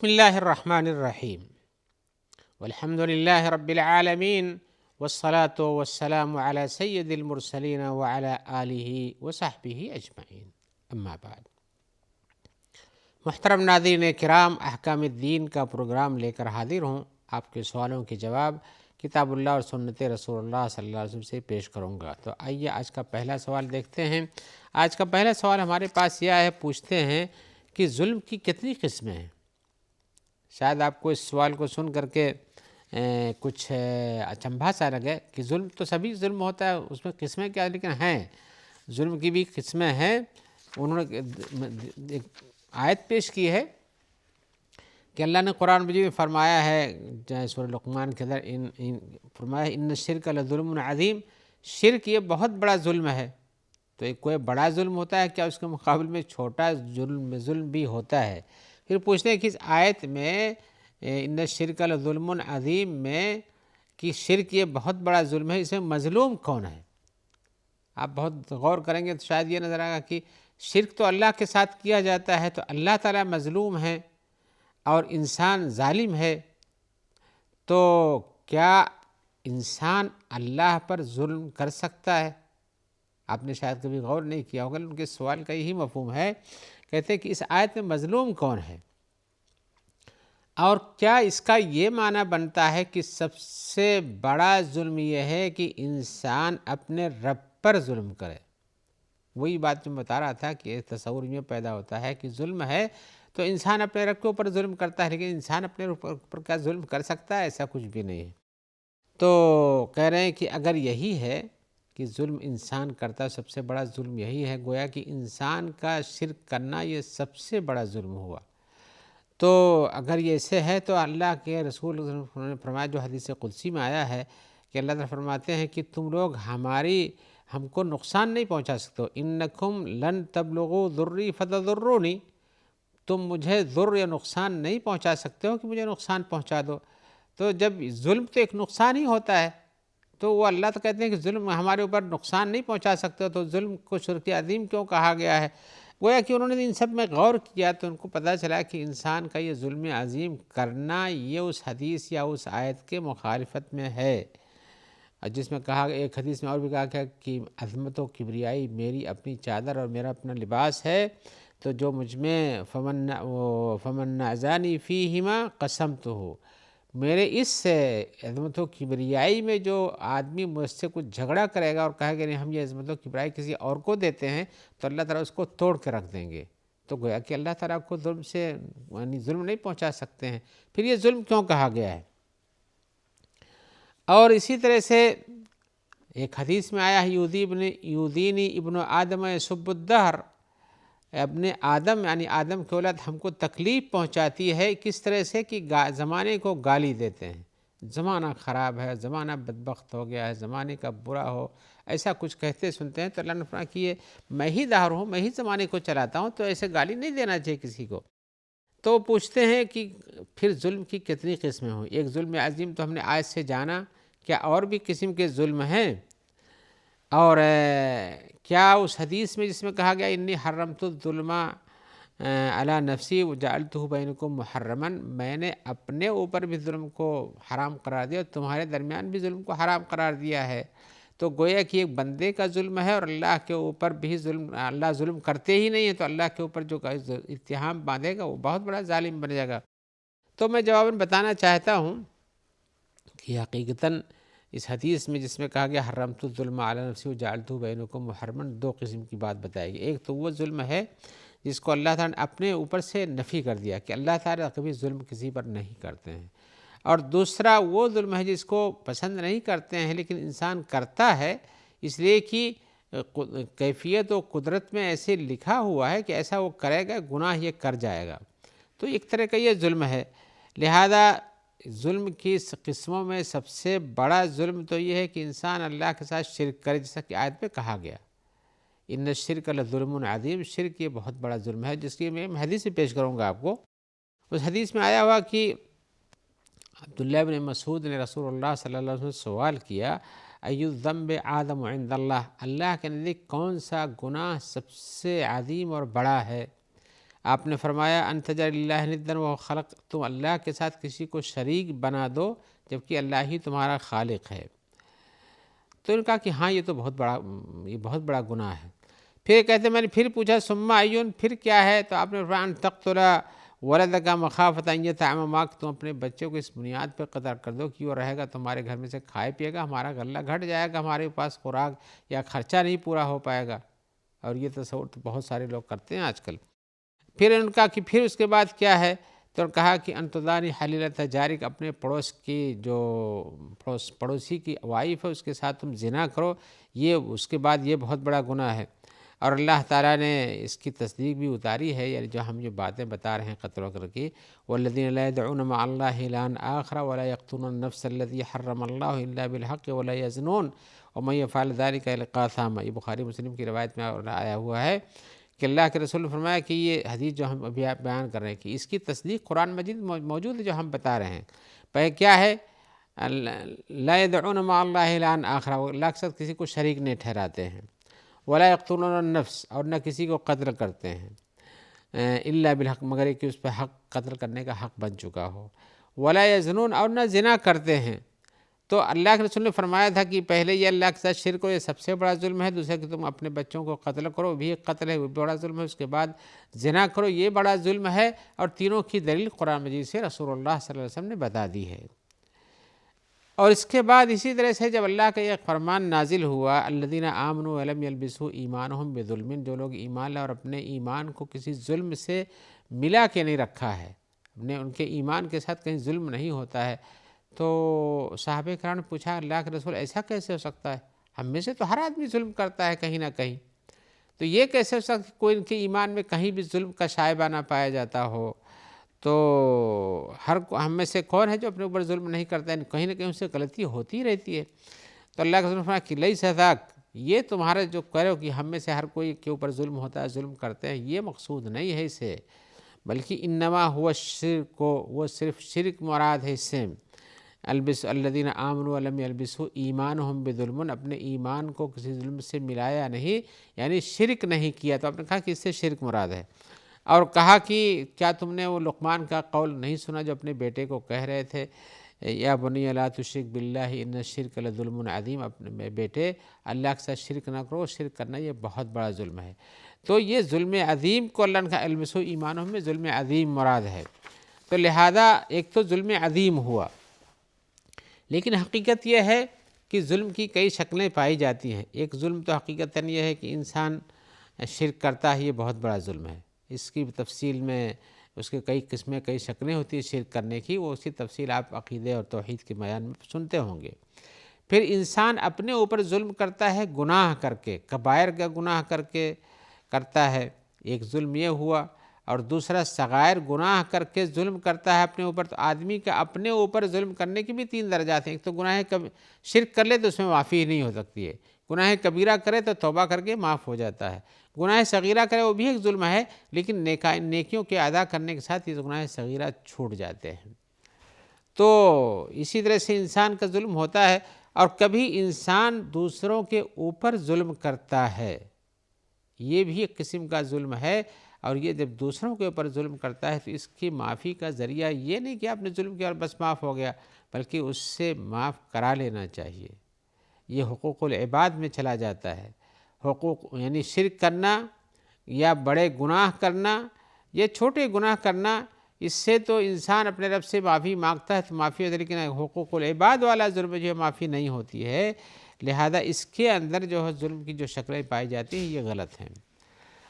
بسم اللہ الرحمن الرحیم والحمد للہ رب العالمین والصلاة والسلام علی سید المرسلین وعلی آلہ وصحبہ اجمعین، اما بعد۔ محترم ناظرین کرام، احکام الدین کا پروگرام لے کر حاضر ہوں۔ آپ کے سوالوں کے جواب کتاب اللہ اور سنت رسول اللہ صلی اللہ علیہ وسلم سے پیش کروں گا۔ تو آئیے آج کا پہلا سوال دیکھتے ہیں۔ آج کا پہلا سوال ہمارے پاس یہ ہے، پوچھتے ہیں کہ ظلم کی کتنی قسمیں ہیں؟ شاید آپ کو اس سوال کو سن کر کے کچھ اچنبھا سا لگے کہ ظلم تو سبھی ظلم ہوتا ہے، اس میں قسمیں کیا، لیکن ہیں ظلم کی بھی قسمیں ہیں۔ انہوں نے ایک آیت پیش کی ہے کہ اللہ نے قرآن مجید میں فرمایا ہے سورہ لقمان کے اندر، فرمایا ان الشرک لظلم عظیم، شرک یہ بہت بڑا ظلم ہے۔ تو ایک کوئی بڑا ظلم ہوتا ہے کیا، اس کے مقابل میں چھوٹا ظلم بھی ہوتا ہے؟ پھر پوچھتے ہیں کہ اس آیت میں ان الشرک لظلم عظیم میں کہ شرک یہ بہت بڑا ظلم ہے، اس میں مظلوم کون ہے؟ آپ بہت غور کریں گے تو شاید یہ نظر آئے گا کہ شرک تو اللہ کے ساتھ کیا جاتا ہے، تو اللہ تعالیٰ مظلوم ہے اور انسان ظالم ہے۔ تو کیا انسان اللہ پر ظلم کر سکتا ہے؟ آپ نے شاید کبھی غور نہیں کیا ہوگا، ان کے سوال کا یہی مفہوم ہے۔ کہتے ہیں کہ اس آیت میں مظلوم کون ہے، اور کیا اس کا یہ معنی بنتا ہے کہ سب سے بڑا ظلم یہ ہے کہ انسان اپنے رب پر ظلم کرے؟ وہی بات میں بتا رہا تھا کہ تصور میں پیدا ہوتا ہے کہ ظلم ہے تو انسان اپنے رب کے اوپر ظلم کرتا ہے، لیکن انسان اپنے اوپر کیا ظلم کر سکتا ہے؟ ایسا کچھ بھی نہیں ہے۔ تو کہہ رہے ہیں کہ اگر یہی ہے کہ ظلم انسان کرتا ہے، سب سے بڑا ظلم یہی ہے، گویا کہ انسان کا شرک کرنا یہ سب سے بڑا ظلم ہوا۔ تو اگر یہ ایسے ہے تو اللہ کے رسول نے فرمایا، جو حدیث قدسی میں آیا ہے کہ اللہ تعالیٰ فرماتے ہیں کہ تم لوگ ہم کو نقصان نہیں پہنچا سکتے ہو، انکم لن تبلغوا ضری فتضرونی، تم مجھے ضر یا نقصان نہیں پہنچا سکتے ہو کہ مجھے نقصان پہنچا دو۔ تو جب ظلم تو ایک نقصان ہی ہوتا ہے، تو وہ اللہ تو کہتے ہیں کہ ظلم ہمارے اوپر نقصان نہیں پہنچا سکتے ہو، تو ظلم کو شرک عظیم کیوں کہا گیا ہے؟ گویا کہ انہوں نے ان سب میں غور کیا تو ان کو پتہ چلا کہ انسان کا یہ ظلم عظیم کرنا یہ اس حدیث یا اس آیت کے مخالفت میں ہے، جس میں کہا، ایک حدیث میں اور بھی کہا کہ عظمت و کبریائی میری اپنی چادر اور میرا اپنا لباس ہے، تو جو مجھ میں فمن نازعنی فیہما قسمتہ، میرے اس عظمت و کبریائی میں جو آدمی مجھ سے کچھ جھگڑا کرے گا اور کہے گا نہیں ہم یہ عظمت و کبریائی کسی اور کو دیتے ہیں، تو اللہ تعالیٰ اس کو توڑ کے رکھ دیں گے۔ تو گویا کہ اللہ تعالیٰ کو ظلم سے یعنی ظلم نہیں پہنچا سکتے ہیں، پھر یہ ظلم کیوں کہا گیا ہے؟ اور اسی طرح سے ایک حدیث میں آیا ہے، یودینی ابن آدم یسب الدہر، ابن آدم یعنی آدم کی اولاد ہم کو تکلیف پہنچاتی ہے، کس طرح سے کہ زمانے کو گالی دیتے ہیں، زمانہ خراب ہے، زمانہ بدبخت ہو گیا ہے، زمانے کا برا ہو، ایسا کچھ کہتے سنتے ہیں۔ تو اللہ نے فرمایا کہ یہ میں ہی دار ہوں، میں ہی زمانے کو چلاتا ہوں، تو ایسے گالی نہیں دینا چاہیے کسی کو۔ تو پوچھتے ہیں کہ پھر ظلم کی کتنی قسمیں ہوں؟ ایک ظلم عظیم تو ہم نے آج سے جانا، کیا اور بھی قسم کے ظلم ہیں؟ اور کیا اس حدیث میں جس میں کہا گیا انی حرمت الظلم علی نفسی وجعلتہ بینکم محرما، میں نے اپنے اوپر بھی ظلم کو حرام قرار دیا، تمہارے درمیان بھی ظلم کو حرام قرار دیا ہے۔ تو گویا کہ ایک بندے کا ظلم ہے اور اللہ کے اوپر بھی ظلم، اللہ ظلم کرتے ہی نہیں ہے، تو اللہ کے اوپر جو اتہام باندھے گا وہ بہت بڑا ظالم بن جائے گا۔ تو میں جواباً بتانا چاہتا ہوں کہ حقیقتاً اس حدیث میں جس میں کہا گیا حرمت الظلم علی نفسی وجعلتہ بینکم محرما، دو قسم کی بات بتائی گئی۔ ایک تو وہ ظلم ہے جس کو اللہ تعالیٰ نے اپنے اوپر سے نفی کر دیا کہ اللہ تعالیٰ کبھی ظلم کسی پر نہیں کرتے ہیں، اور دوسرا وہ ظلم ہے جس کو پسند نہیں کرتے ہیں لیکن انسان کرتا ہے، اس لیے کہ کیفیت و قدرت میں ایسے لکھا ہوا ہے کہ ایسا وہ کرے گا، گناہ یہ کر جائے گا، تو ایک طرح کا یہ ظلم ہے۔ لہذا ظلم کی قسموں میں سب سے بڑا ظلم تو یہ ہے کہ انسان اللہ کے ساتھ شرک کرے، جیسا کہ آیت میں کہا گیا ان الشرک لظلم عظیم، شرک یہ بہت بڑا ظلم ہے، جس کی میں حدیث پیش کروں گا آپ کو۔ اس حدیث میں آیا ہوا کہ عبداللہ بن مسعود نے رسول اللہ صلی اللہ علیہ وسلم سے سوال کیا، ای الذنب اعظم عند اللہ، اللہ کے نزدیک کون سا گناہ سب سے عظیم اور بڑا ہے؟ آپ نے فرمایا ان تجعل للہ ندا وہو خلق، تم اللہ کے ساتھ کسی کو شریک بنا دو جبکہ اللہ ہی تمہارا خالق ہے۔ تو انہوں نے کہا کہ ہاں یہ تو بہت بڑا گناہ ہے۔ پھر کہتے میں نے پھر پوچھا ثم ایون، پھر کیا ہے؟ تو آپ نے فرمایا ان تقتل ولدک مخافۃ ان یطعم معک، تم اپنے بچے کو اس بنیاد پہ قتل کر دو کہ وہ رہے گا تمہارے گھر میں سے کھائے پیے گا، ہمارا غلہ گھٹ جائے گا، ہمارے پاس خوراک یا خرچہ نہیں پورا ہو پائے گا۔ اور یہ تصور تو بہت سارے لوگ کرتے ہیں آج کل۔ پھر انہوں نے کہا کہ پھر اس کے بعد کیا ہے؟ تو انہوں نے کہا کہ انتدانی حلیلۃ جارک، اپنے پڑوس کی جو پڑوسی کی وائف ہے اس کے ساتھ تم زنا کرو، یہ اس کے بعد یہ بہت بڑا گناہ ہے۔ اور اللہ تعالیٰ نے اس کی تصدیق بھی اتاری ہے، یعنی جو ہم جو باتیں بتا رہے ہیں قتل و قتل کی، والذین لا يدعون مع اللہ الہا آخر ولا يقتلون النفس التي حرم اللہ الا بالحق ولا يزنون ومن يفعل ذلك يلقى اثاما، یہ بخاری مسلم کی روایت میں آیا ہوا ہے کہ اللہ کے رسول نے فرمایا کہ یہ حدیث جو ہم ابھی بیان کر رہے ہیں کہ اس کی تصدیق قرآن مجید موجود ہے جو ہم بتا رہے ہیں۔ پہلے کیا ہے؟ لا يدعون مع اللہ الہا آخر، وہ اللہ کے ساتھ کسی کو شریک نہیں ٹھہراتے ہیں، ولا یقتلون النفس، اور نہ کسی کو قتل کرتے ہیں الا بالحق، مگر کہ اس پہ حق قتل کرنے کا حق بن چکا ہو، ولا یزنون، اور نہ زنا کرتے ہیں۔ تو اللہ کے رسول نے فرمایا تھا کہ پہلے یہ اللہ کے ساتھ شرک ہو، یہ سب سے بڑا ظلم ہے، دوسرا کہ تم اپنے بچوں کو قتل کرو، بھی ایک قتل ہے، وہ بڑا ظلم ہے، اس کے بعد زنا کرو، یہ بڑا ظلم ہے، اور تینوں کی دلیل قرآن مجید سے رسول اللہ صلی اللہ علیہ وسلم نے بتا دی ہے۔ اور اس کے بعد اسی طرح سے جب اللہ کا یہ فرمان نازل ہوا الذین آمنوا ولم یلبسوا ایمانہم بظلم، جو لوگ ایمان لائے اور اپنے ایمان کو کسی ظلم سے ملا کے نہیں رکھا ہے، ان کے ایمان کے ساتھ کہیں ظلم نہیں ہوتا ہے، تو صحابہ کرام نے پوچھا اللہ کے رسول ایسا کیسے ہو سکتا ہے؟ ہم میں سے تو ہر آدمی ظلم کرتا ہے کہیں نہ کہیں، تو یہ کیسے ہو سکتا ہے کوئی ان کے ایمان میں کہیں بھی ظلم کا شائبہ نہ پایا جاتا ہو؟ تو ہم میں سے کون ہے جو اپنے اوپر ظلم نہیں کرتا ہے؟ کہیں نہ کہیں اس سے غلطی ہوتی رہتی ہے۔ تو اللہ کے رسول نے فرمایا کہ لیس ذاک، یہ تمہارا جو کہہ رہے ہو کہ ہم میں سے ہر کوئی کے اوپر ظلم ہوتا ہے، ظلم کرتے ہیں، یہ مقصود نہیں ہے اسے، بلکہ انما ہوا شرک، وہ صرف شرک مراد ہے اس سے۔ الذین آمنوا ولم یلبسوا ایمانہم بظلم، اپنے ایمان کو کسی ظلم سے ملایا نہیں، یعنی شرک نہیں کیا، تو آپ نے کہا کہ اس سے شرک مراد ہے۔ اور کہا کہ کیا تم نے وہ لقمان کا قول نہیں سنا جو اپنے بیٹے کو کہہ رہے تھے یا بنی لا تشرک باللہ ان الشرک لظلم عظیم، اپنے بیٹے اللہ کے ساتھ شرک نہ کرو، شرک کرنا یہ بہت بڑا ظلم ہے۔ تو یہ ظلم عظیم کو اللہ نے کہا البسوا ایمانہم میں ظلم عظیم مراد ہے، تو لہذا ایک تو ظلم عظیم ہوا، لیکن حقیقت یہ ہے کہ ظلم کی کئی شکلیں پائی جاتی ہیں۔ ایک ظلم تو حقیقتاً یہ ہے کہ انسان شرک کرتا ہے، یہ بہت بڑا ظلم ہے، اس کی تفصیل میں اس کے کئی قسمیں کئی شکلیں ہوتی ہیں شرک کرنے کی، وہ اس کی تفصیل آپ عقیدے اور توحید کے بیان میں سنتے ہوں گے۔ پھر انسان اپنے اوپر ظلم کرتا ہے گناہ کر کے، کبائر کا گناہ کر کے کرتا ہے، ایک ظلم یہ ہوا، اور دوسرا صغائر گناہ کر کے ظلم کرتا ہے اپنے اوپر۔ تو آدمی کا اپنے اوپر ظلم کرنے کی بھی تین درجات ہیں، ایک تو گناہ شرک کر لے تو اس میں معافی نہیں ہو سکتی ہے، گناہ کبیرہ کرے تو توبہ کر کے معاف ہو جاتا ہے، گناہ صغیرہ کرے وہ بھی ایک ظلم ہے، لیکن نیکیوں کے ادا کرنے کے ساتھ یہ گناہ صغیرہ چھوٹ جاتے ہیں۔ تو اسی طرح سے انسان کا ظلم ہوتا ہے، اور کبھی انسان دوسروں کے اوپر ظلم کرتا ہے، یہ بھی ایک قسم کا ظلم ہے، اور یہ جب دوسروں کے اوپر ظلم کرتا ہے تو اس کی معافی کا ذریعہ یہ نہیں کہ آپ نے ظلم کیا اور بس معاف ہو گیا، بلکہ اس سے معاف کرا لینا چاہیے، یہ حقوق العباد میں چلا جاتا ہے۔ حقوق یعنی شرک کرنا یا بڑے گناہ کرنا یا چھوٹے گناہ کرنا، اس سے تو انسان اپنے رب سے معافی مانگتا ہے تو معافی ہوتی ہے، لیکن حقوق العباد والا ظلم جو ہے معافی نہیں ہوتی ہے، لہذا اس کے اندر جو ہے ظلم کی جو شکلیں پائی جاتی ہیں یہ غلط ہیں۔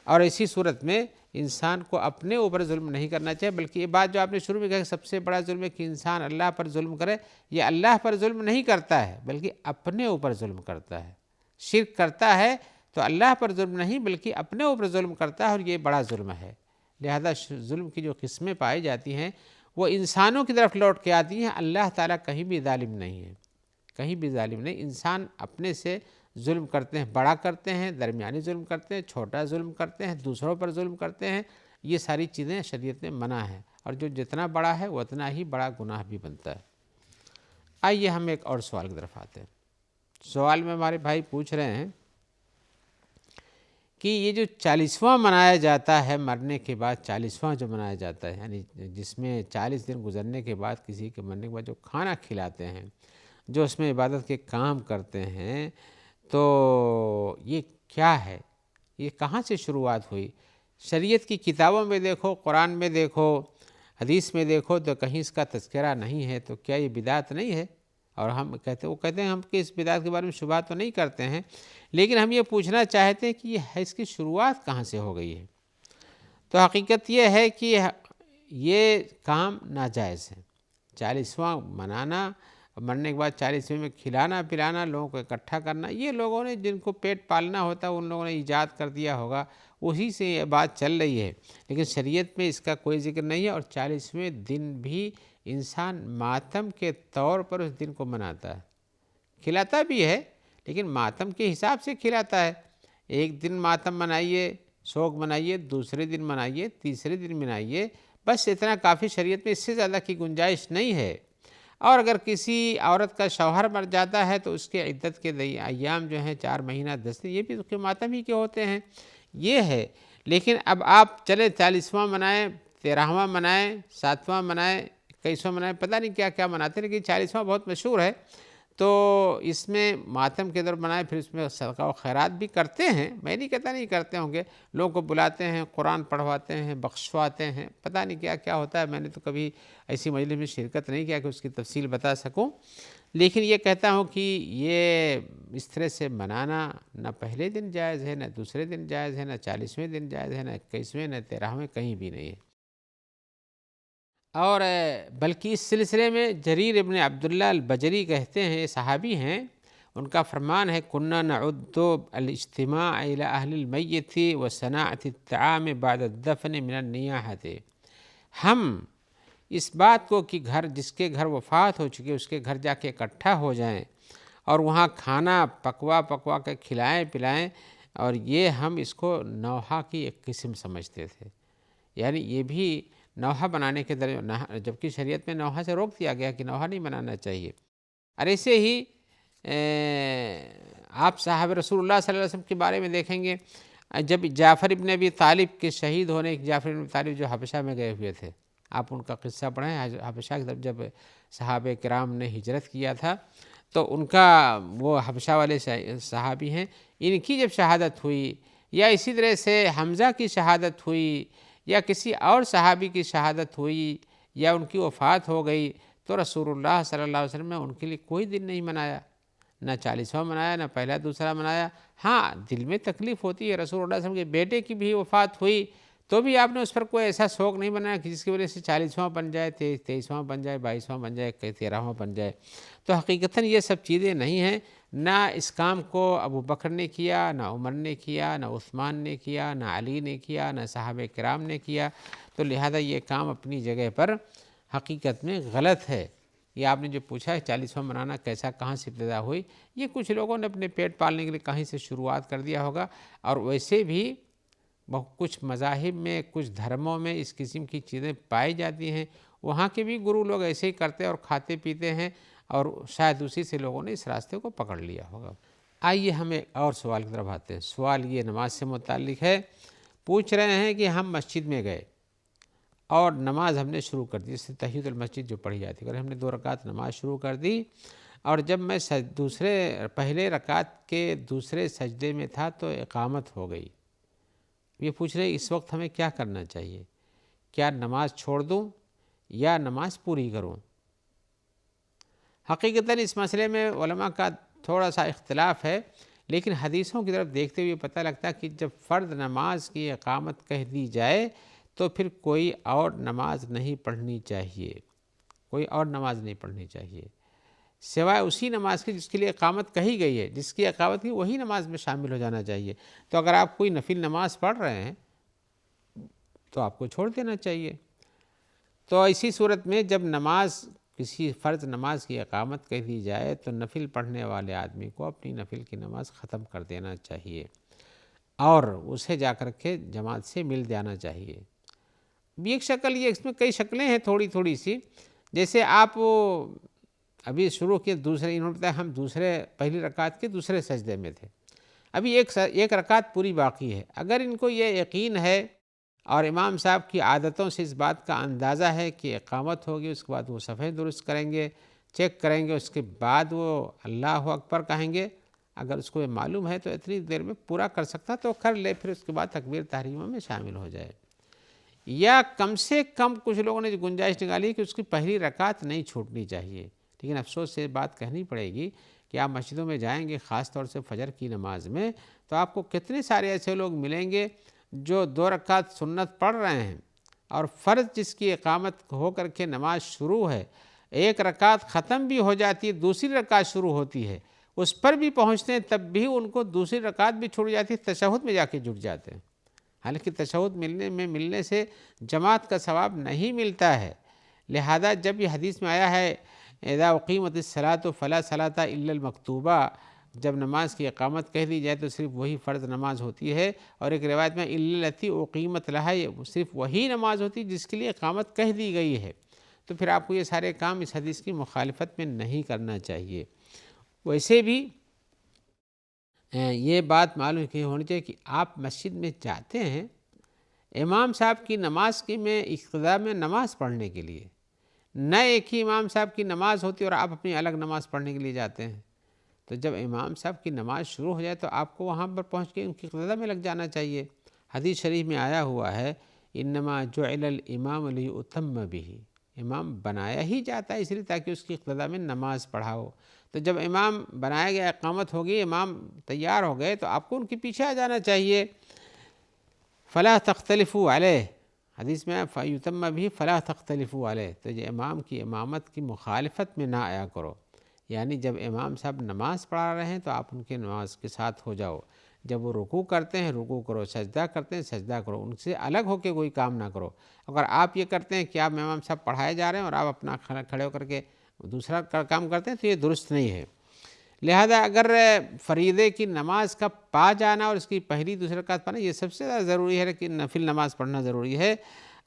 اور اسی صورت میں انسان کو اپنے اوپر ظلم نہیں کرنا چاہیے، بلکہ یہ بات جو آپ نے شروع میں کہا کہ سب سے بڑا ظلم ہے کہ انسان اللہ پر ظلم کرے، یہ اللہ پر ظلم نہیں کرتا ہے بلکہ اپنے اوپر ظلم کرتا ہے۔ شرک کرتا ہے تو اللہ پر ظلم نہیں بلکہ اپنے اوپر ظلم کرتا ہے، اور یہ بڑا ظلم ہے۔ لہذا ظلم کی جو قسمیں پائی جاتی ہیں وہ انسانوں کی طرف لوٹ کے آتی ہیں، اللہ تعالیٰ کہیں بھی ظالم نہیں ہے، کہیں بھی ظالم نہیں۔ انسان اپنے سے ظلم کرتے ہیں، بڑا کرتے ہیں، درمیانی ظلم کرتے ہیں، چھوٹا ظلم کرتے ہیں، دوسروں پر ظلم کرتے ہیں، یہ ساری چیزیں شریعت میں منع ہیں، اور جو جتنا بڑا ہے وہ اتنا ہی بڑا گناہ بھی بنتا ہے۔ آئیے ہم ایک اور سوال کی طرف آتے ہیں۔ سوال میں ہمارے بھائی پوچھ رہے ہیں کہ یہ جو 40واں منایا جاتا ہے مرنے کے بعد، 40واں جو منایا جاتا ہے، یعنی جس میں 40 دن گزرنے کے بعد کسی کے مرنے کے بعد جو کھانا کھلاتے ہیں، جو اس میں عبادت کے کام کرتے ہیں، تو یہ کیا ہے؟ یہ کہاں سے شروعات ہوئی؟ شریعت کی کتابوں میں دیکھو، قرآن میں دیکھو، حدیث میں دیکھو، تو کہیں اس کا تذکرہ نہیں ہے. تو کیا یہ بدعت نہیں ہے؟ اور وہ کہتے ہیں ہم کہ اس بدعت کے بارے میں شبہات تو نہیں کرتے ہیں، لیکن ہم یہ پوچھنا چاہتے ہیں کہ اس کی شروعات کہاں سے ہو گئی ہے. تو حقیقت یہ ہے کہ یہ کام ناجائز ہے. 40واں منانا، مرنے کے بعد 40ویں میں کھلانا پلانا، لوگوں کو اکٹھا کرنا، یہ لوگوں نے جن کو پیٹ پالنا ہوتا ہے ان لوگوں نے ایجاد کر دیا ہوگا، اسی سے یہ بات چل رہی ہے. لیکن شریعت میں اس کا کوئی ذکر نہیں ہے. اور 40ویں دن بھی انسان ماتم کے طور پر اس دن کو مناتا ہے، کھلاتا بھی ہے لیکن ماتم کے حساب سے کھلاتا ہے. ایک دن ماتم منائیے، سوگ منائیے، دوسرے دن منائیے، تیسرے دن منائیے، بس اتنا کافی. شریعت میں اس سے زیادہ کی گنجائش نہیں ہے. اور اگر کسی عورت کا شوہر مر جاتا ہے تو اس کے عدت کے ایام جو ہیں 4 مہینہ 10 دن، یہ بھی اس کے ماتم ہی کے ہوتے ہیں. یہ ہے. لیکن اب آپ چلے 40واں منائیں، 13واں منائیں، 7واں منائیں، 21واں منائیں، پتہ نہیں کیا کیا مناتے ہیں، لیکن 40واں بہت مشہور ہے. تو اس میں ماتم کے در منائے، پھر اس میں صدقہ و خیرات بھی کرتے ہیں. میں نہیں کہتا نہیں کرتے ہوں گے، لوگوں کو بلاتے ہیں، قرآن پڑھواتے ہیں، بخشواتے ہیں، پتہ نہیں کیا کیا ہوتا ہے. میں نے تو کبھی ایسی مجلس میں شرکت نہیں کیا کہ اس کی تفصیل بتا سکوں. لیکن یہ کہتا ہوں کہ یہ اس طرح سے منانا نہ پہلے دن جائز ہے، نہ دوسرے دن جائز ہے، نہ 40ویں دن جائز ہے، نہ 21ویں، نہ 13ویں، کہیں بھی نہیں ہے. اور بلکہ اس سلسلے میں جریر ابن عبداللہ البجری کہتے ہیں، یہ صحابی ہیں، ان کا فرمان ہے: کننا نعد الاجتماع الى اہل المیت وصناعة الطعام بعد الدفن من النیاحۃ. ہم اس بات کو کہ جس کے گھر وفات ہو چکی اس کے گھر جا کے اکٹھا ہو جائیں اور وہاں کھانا پکوا کے کھلائیں پلائیں، اور یہ ہم اس کو نوحہ کی ایک قسم سمجھتے تھے. یعنی یہ بھی نوحہ بنانے کے درجے، جبکہ شریعت میں نوحہ سے روک دیا گیا کہ نوحہ نہیں بنانا چاہیے. اور ایسے ہی آپ صاحب رسول اللہ صلی اللہ علیہ وسلم کے بارے میں دیکھیں گے، جب جعفر ابن ابی طالب کے شہید ہونے، جعفر ابن ابی طالب جو حبشہ میں گئے ہوئے تھے، آپ ان کا قصہ پڑھیں. حبشہ کی طرف جب صحابہ کرام نے ہجرت کیا تھا تو ان کا، وہ حبشہ والے صحابی ہیں، ان کی جب شہادت ہوئی، یا اسی طرح سے حمزہ کی شہادت ہوئی، یا کسی اور صحابی کی شہادت ہوئی، یا ان کی وفات ہو گئی، تو رسول اللہ صلی اللہ علیہ وسلم نے ان کے لیے کوئی دن نہیں منایا، نہ 40واں منایا، نہ پہلا دوسرا منایا. ہاں دل میں تکلیف ہوتی ہے. رسول اللہ صلی اللہ علیہ وسلم کے بیٹے کی بھی وفات ہوئی تو بھی آپ نے اس پر کوئی ایسا شوق نہیں بنایا کہ جس کی وجہ سے 40واں بن جائے، 23واں بن جائے، 22واں بن جائے، 13واں بن جائے. تو حقیقتاً یہ سب چیزیں نہیں ہیں. نہ اس کام کو ابو بکر نے کیا، نہ عمر نے کیا، نہ عثمان نے کیا، نہ علی نے کیا، نہ صحابہ کرام نے کیا. تو لہذا یہ کام اپنی جگہ پر حقیقت میں غلط ہے. یہ آپ نے جو پوچھا ہے 40واں منانا کیسا، کہاں سے ابتدا ہوئی، یہ کچھ لوگوں نے اپنے پیٹ پالنے کے لیے کہیں سے شروعات کر دیا ہوگا. اور ویسے بھی کچھ مذاہب میں، کچھ دھرموں میں اس قسم کی چیزیں پائی جاتی ہیں. وہاں کے بھی گرو لوگ ایسے ہی کرتے اور کھاتے پیتے ہیں، اور شاید اسی سے لوگوں نے اس راستے کو پکڑ لیا ہوگا. آئیے ہم ایک اور سوال کی طرف آتے ہیں. سوال یہ نماز سے متعلق ہے. پوچھ رہے ہیں کہ ہم مسجد میں گئے اور نماز ہم نے شروع کر دی، جس سے تحیۃ المسجد جو پڑھی جاتی ہے، اگر ہم نے 2 رکعت نماز شروع کر دی، اور جب میں پہلے رکعت کے دوسرے سجدے میں تھا تو اقامت ہو گئی. یہ پوچھ رہے ہیں اس وقت ہمیں کیا کرنا چاہیے؟ کیا نماز چھوڑ دوں یا نماز پوری کروں؟ حقیقتاً اس مسئلے میں علماء کا تھوڑا سا اختلاف ہے، لیکن حدیثوں کی طرف دیکھتے ہوئے پتہ لگتا ہے کہ جب فرض نماز کی اقامت کہہ دی جائے تو پھر کوئی اور نماز نہیں پڑھنی چاہیے، کوئی اور نماز نہیں پڑھنی چاہیے سوائے اسی نماز کی جس کے لیے اقامت کہی گئی ہے. جس کی اقامت کی وہی نماز میں شامل ہو جانا چاہیے. تو اگر آپ کوئی نفل نماز پڑھ رہے ہیں تو آپ کو چھوڑ دینا چاہیے. تو اسی صورت میں جب کسی فرض نماز کی اقامت کہہ دی جائے تو نفل پڑھنے والے آدمی کو اپنی نفل کی نماز ختم کر دینا چاہیے اور اسے جا کر کے جماعت سے مل جانا چاہیے. ایک شکل، یہ اس میں کئی شکلیں ہیں تھوڑی تھوڑی سی. جیسے آپ ابھی شروع کیے انہوں نے بتایا ہم پہلی رکعت کے دوسرے سجدے میں تھے. ابھی ایک رکعت پوری باقی ہے۔ اگر ان کو یہ یقین ہے اور امام صاحب کی عادتوں سے اس بات کا اندازہ ہے کہ اقامت ہوگی، اس کے بعد وہ صفحے درست کریں گے، چیک کریں گے، اس کے بعد وہ اللہ اکبر کہیں گے، اگر اس کو یہ معلوم ہے تو اتنی دیر میں پورا کر سکتا تو کر لے، پھر اس کے بعد تکبیر تحریمہ میں شامل ہو جائے۔ یا کم سے کم کچھ لوگوں نے گنجائش نکالی کہ اس کی پہلی رکعت نہیں چھوٹنی چاہیے، لیکن افسوس سے بات کہنی پڑے گی کہ آپ مسجدوں میں جائیں گے، خاص طور سے فجر کی نماز میں، تو آپ کو کتنے سارے ایسے لوگ ملیں گے جو 2 رکعت سنت پڑھ رہے ہیں اور فرض جس کی اقامت ہو کر کے نماز شروع ہے، 1 رکعت ختم بھی ہو جاتی ہے، دوسری رکعت شروع ہوتی ہے، اس پر بھی پہنچتے ہیں، تب بھی ان کو دوسری رکعت بھی چھوٹ جاتی ہے، تشہد میں جا کے جٹ جاتے ہیں۔ حالانکہ تشہد ملنے سے جماعت کا ثواب نہیں ملتا ہے۔ لہذا جب یہ حدیث میں آیا ہے اذا اقیمت الصلاۃ فلا صلاۃ الا المکتوبہ، جب نماز کی اقامت کہہ دی جائے تو صرف وہی فرض نماز ہوتی ہے، اور ایک روایت میں الا التی اقیمت لها، صرف وہی نماز ہوتی ہے جس کے لیے اقامت کہہ دی گئی ہے، تو پھر آپ کو یہ سارے کام اس حدیث کی مخالفت میں نہیں کرنا چاہیے۔ ویسے بھی یہ بات معلوم ہونی چاہیے کہ آپ مسجد میں جاتے ہیں امام صاحب کی نماز کی میں اقتداء میں نماز پڑھنے کے لیے، نہ ایک ہی امام صاحب کی نماز ہوتی اور آپ اپنی الگ نماز پڑھنے کے لیے جاتے ہیں، تو جب امام صاحب کی نماز شروع ہو جائے تو آپ کو وہاں پر پہنچ کے ان کی اقتداء میں لگ جانا چاہیے۔ حدیث شریف میں آیا ہوا ہے انما جعل الامام لیؤتم بہ، امام بنایا ہی جاتا ہے اس لیے تاکہ اس کی اقتداء میں نماز پڑھاؤ، تو جب امام بنایا گیا، اقامت ہو گئی، امام تیار ہو گئے، تو آپ کو ان کے پیچھے آ جانا چاہیے۔ فلا تختلفوا علیہ، حدیث میں فیتم بھی فلا تختلفوا علیہ، تو یہ امام کی امامت کی مخالفت میں نہ آیا کرو، یعنی جب امام صاحب نماز پڑھا رہے ہیں تو آپ ان کے نماز کے ساتھ ہو جاؤ، جب وہ رکوع کرتے ہیں رکوع کرو، سجدہ کرتے ہیں سجدہ کرو، ان سے الگ ہو کے کوئی کام نہ کرو۔ اگر آپ یہ کرتے ہیں کہ آپ امام صاحب پڑھائے جا رہے ہیں اور آپ اپنا کھڑے ہو کر کے دوسرا کام کرتے ہیں تو یہ درست نہیں ہے۔ لہذا اگر فریضے کی نماز کا پا جانا اور اس کی پہلی دوسری رکعت پڑھنا یہ سب سے زیادہ ضروری ہے، کہ نفل نماز پڑھنا ضروری ہے۔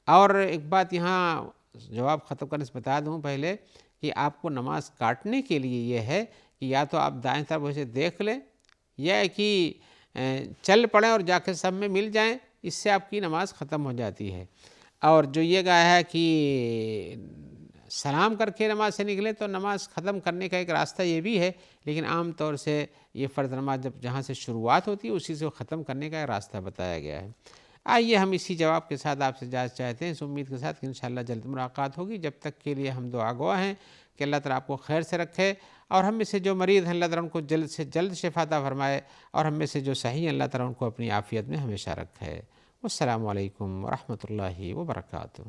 اور ایک بات یہاں جواب ختم کرنے سے بتا دوں پہلے کہ آپ کو نماز کاٹنے کے لیے یہ ہے کہ یا تو آپ دائیں طرف اسے دیکھ لیں، یا کہ چل پڑیں اور جا کے سب میں مل جائیں، اس سے آپ کی نماز ختم ہو جاتی ہے۔ اور جو یہ کہا ہے کہ سلام کر کے نماز سے نکلے تو نماز ختم کرنے کا ایک راستہ یہ بھی ہے، لیکن عام طور سے یہ فرض نماز جہاں سے شروعات ہوتی ہے اسی سے ختم کرنے کا ایک راستہ بتایا گیا ہے۔ آئیے ہم اسی جواب کے ساتھ آپ سے اجازت چاہتے ہیں، اس امید کے ساتھ کہ انشاءاللہ جلد ملاقات ہوگی۔ جب تک کے لیے ہم دعا گواہ ہیں کہ اللہ تعالیٰ آپ کو خیر سے رکھے، اور ہم میں سے جو مریض ہیں اللہ تعالیٰ ان کو جلد سے جلد شفا عطا فرمائے، اور ہم میں سے جو صحیح ہیں اللہ تعالیٰ ان کو اپنی عافیت میں ہمیشہ رکھے۔ والسلام علیکم ورحمۃ اللہ وبرکاتہ۔